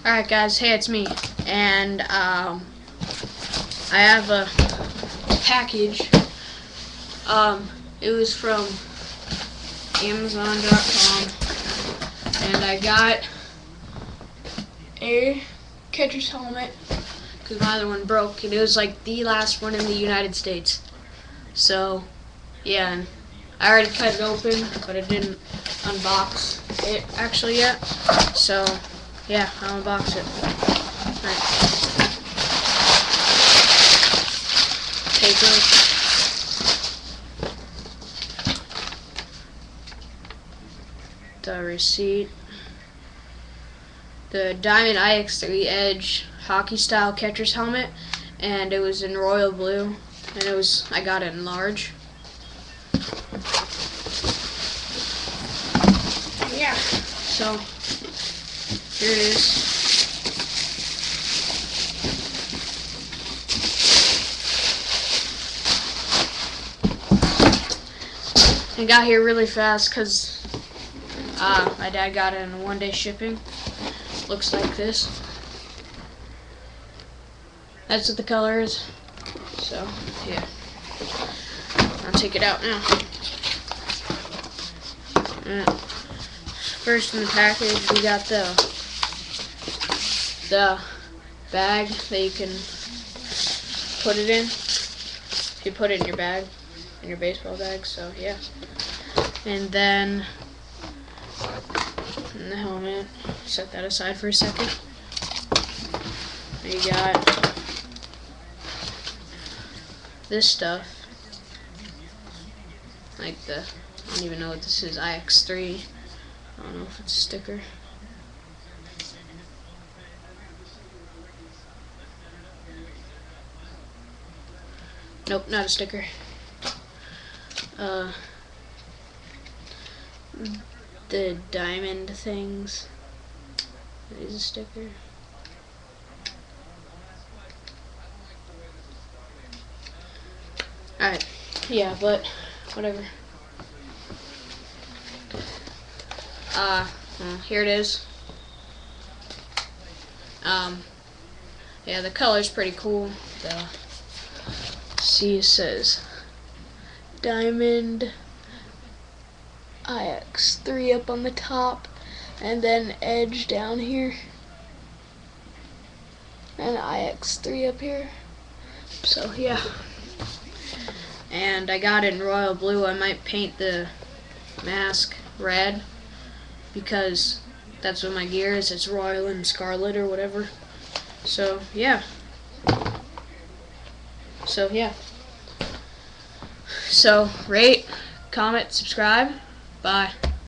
Alright guys, hey, it's me, and I have a package. It was from Amazon.com, and I got a catcher's helmet because my other one broke, and it was like the last one in the United States. So yeah, and I already cut it open, but I didn't unbox it actually yet. So yeah, I'll unbox it. Alright. Paper. The receipt. The Diamond IX3 Edge hockey style catcher's helmet, and it was in royal blue, and I got it in large. Yeah, so here it is. It got here really fast because my dad got it in a one-day shipping. Looks like this. That's what the color is. So yeah, I'll take it out now. First in the package, we got the bag that you can put it in. If you put it in your bag, in your baseball bag. So yeah, and then in the helmet. Set that aside for a second. You got this stuff, like I don't even know what this is, IX3. I don't know if it's a sticker. Nope, not a sticker. The diamond things. That is a sticker. Alright, yeah, but whatever. Well, here it is. Yeah, the color's pretty cool. See, it says Diamond IX3 up on the top, and then Edge down here, and IX3 up here. So yeah, and I got it in royal blue. I might paint the mask red because that's what my gear is. It's royal and scarlet or whatever. So yeah. So rate, comment, subscribe. Bye.